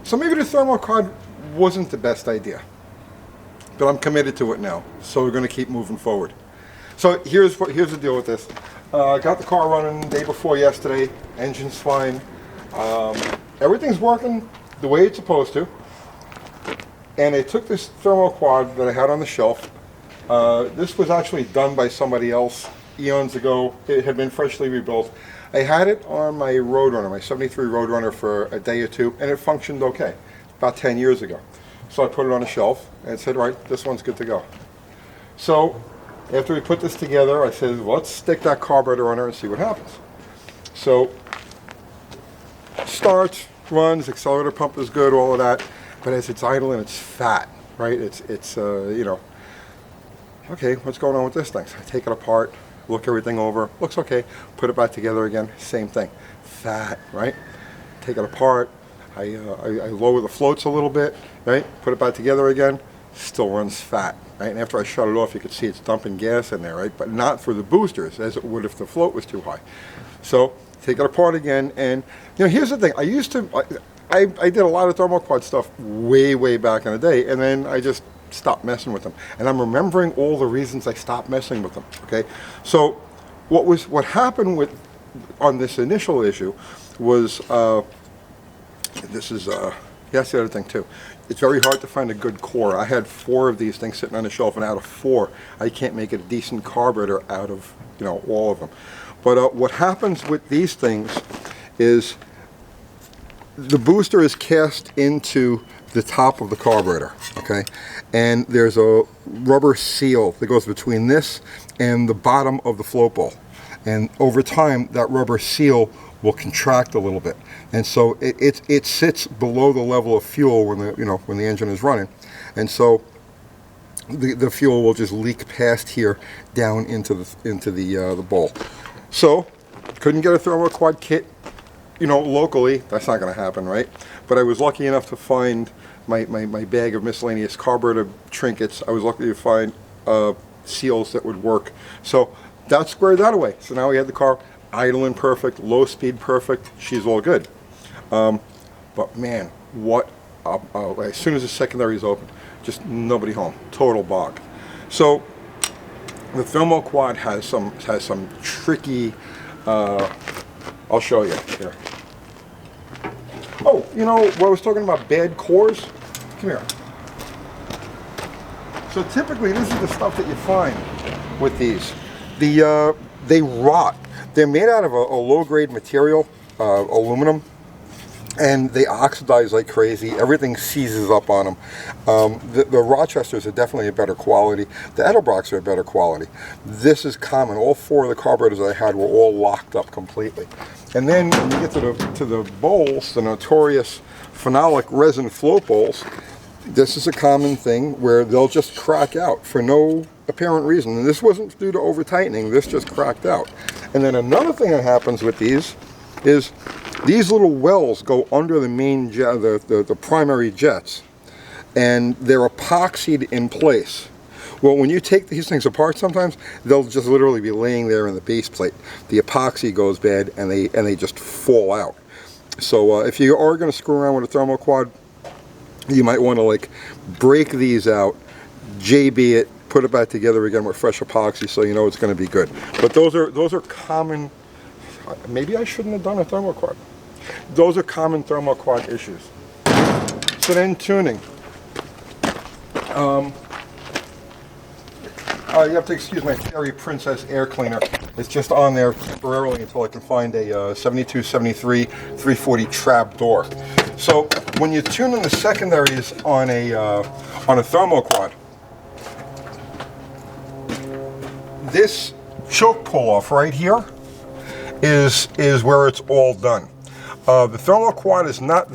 So maybe the Thermoquad wasn't the best idea, but I'm committed to it now, so we're going to keep moving forward. So here's the deal with this. I got the car running the day before yesterday. Engine's fine. Everything's working the way it's supposed to. And I took this Thermoquad that I had on the shelf. This was actually done by somebody else eons ago. It had been freshly rebuilt. I had it on my Roadrunner, my 73 Roadrunner, for a day or two, and it functioned okay, about 10 years ago. So I put it on a shelf and said, right, this one's good to go. So after we put this together, I said, well, let's stick that carburetor on her and see what happens. So starts, runs, accelerator pump is good, all of that, but as it's idling, it's fat, right? It's you know, okay, what's going on with this thing? So I take it apart, look everything over, looks okay, put it back together again, same thing, fat, right? Take it apart, I lower the floats a little bit, right? Put it back together again, still runs fat, right? And after I shut it off, you could see it's dumping gas in there, right? But not for the boosters, as it would if the float was too high. So take it apart again, and you know, here's the thing. I did a lot of Thermoquad stuff way back in the day, and then I just stopped messing with them. And I'm remembering all the reasons I stopped messing with them. Okay, so what happened on this initial issue was that's the other thing too. It's very hard to find a good core. I had 4 of these things sitting on the shelf, and out of 4, I can't make a decent carburetor out of, you know, all of them. But what happens with these things is the booster is cast into the top of the carburetor, okay? And there's a rubber seal that goes between this and the bottom of the float bowl. And over time, that rubber seal will contract a little bit. And so it sits below the level of fuel when the engine is running. And so the fuel will just leak past here down into the bowl. So couldn't get a Thermoquad kit, you know, locally. That's not going to happen, right? But I was lucky enough to find my bag of miscellaneous carburetor trinkets. I was lucky to find seals that would work. So that squared that away. So now we had the car idling perfect, low speed perfect. She's all good. But man, as soon as the secondary is open, just nobody home. Total bog. So the Thermoquad has some tricky. I'll show you here. Oh, you know what I was talking about, bad cores? Come here. So typically this is the stuff that you find with these. They rot. They're made out of a low-grade material, aluminum, and they oxidize like crazy. Everything seizes up on them. The Rochesters are definitely a better quality. The Edelbrocks are a better quality. This is common. All 4 of the carburetors I had were all locked up completely. And then when you get to the bowls, the notorious phenolic resin float bowls, this is a common thing where they'll just crack out for no apparent reason. And this wasn't due to over tightening. This just cracked out. And then another thing that happens with these is these little wells go under the main jet, the primary jets, and they're epoxied in place. Well, when you take these things apart, sometimes they'll just literally be laying there in the base plate. The epoxy goes bad, and they just fall out. So if you are going to screw around with a Thermoquad, you might want to like break these out, JB it, put it back together again with fresh epoxy, so you know it's going to be good. But those are common. Maybe I shouldn't have done a Thermoquad. Those are common Thermoquad issues. So then tuning. You have to excuse my Fairy Princess air cleaner. It's just on there temporarily until I can find a 72, 73, 340 trap door. So when you're tuning the secondaries on a Thermoquad, this choke pull off right here is where it's all done. The Thermoquad is not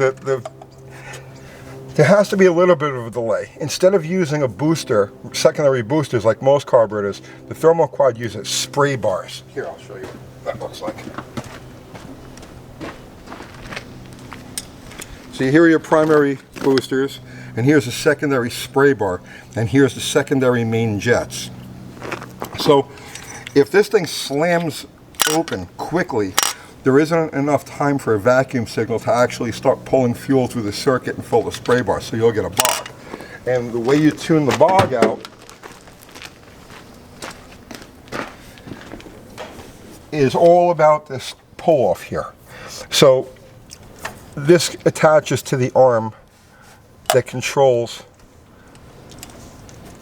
there has to be a little bit of a delay. Instead of using a booster, secondary boosters like most carburetors, the Thermoquad uses spray bars. Here, I'll show you what that looks like. So here are your primary boosters, and here's a secondary spray bar, and here's the secondary main jets. So if this thing slams open quickly, there isn't enough time for a vacuum signal to actually start pulling fuel through the circuit and fill the spray bar, so you'll get a bog. And the way you tune the bog out is all about this pull off here. So this attaches to the arm that controls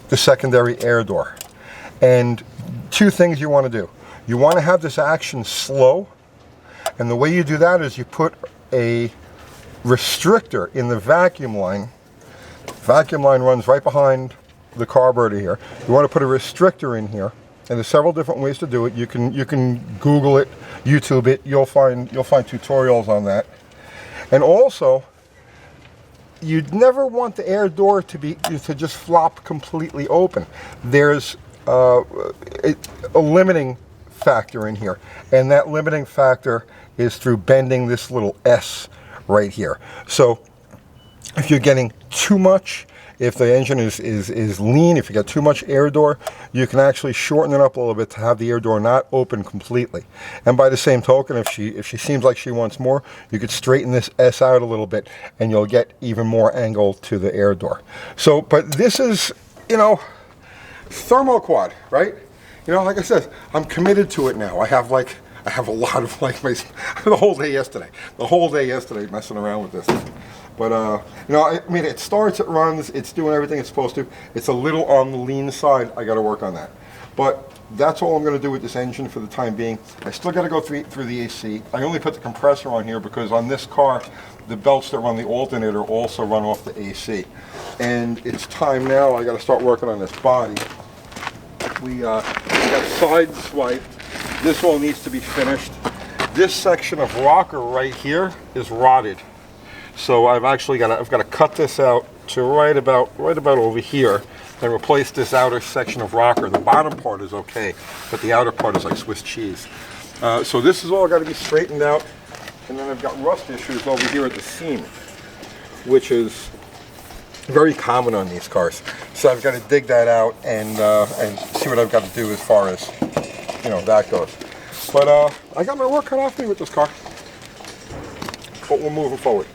the secondary air door. And two things you want to do. You want to have this action slow, and the way you do that is you put a restrictor in the vacuum line. Vacuum line runs right behind the carburetor here. You want to put a restrictor in here, and there's several different ways to do it. You can Google it, YouTube it. You'll find tutorials on that. And also, you'd never want the air door to just flop completely open. There's a limiting factor in here, and that limiting factor is through bending this little S right here. So if you're getting too much, if the engine is lean, if you got too much air door, you can actually shorten it up a little bit to have the air door not open completely. And by the same token, if she seems like she wants more, you could straighten this S out a little bit, and you'll get even more angle to the air door. So, but this is, you know, Thermoquad, right? You know, like I said, I'm committed to it now. I have a lot of the whole day yesterday messing around with this. But you know, I mean, it starts, it runs, it's doing everything it's supposed to. It's a little on the lean side. I got to work on that. But that's all I'm going to do with this engine for the time being. I still got to go through the AC. I only put the compressor on here because on this car, the belts that run the alternator also run off the AC. And it's time now. I got to start working on this body. We got side swipe. This all needs to be finished. This section of rocker right here is rotted. So I've got to cut this out to right about over here and replace this outer section of rocker. The bottom part is okay, but the outer part is like Swiss cheese. So this is all got to be straightened out. And then I've got rust issues over here at the seam, which is very common on these cars. So I've got to dig that out and see what I've got to do as far as, you know, that goes. But I got my work cut off me with this car. But we're moving forward.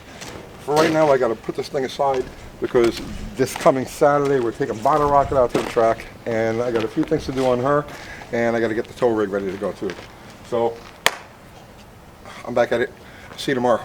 For right now, I got to put this thing aside because this coming Saturday we're taking Bottle Rocket out to the track, and I got a few things to do on her, and I got to get the tow rig ready to go too. So I'm back at it. See you tomorrow.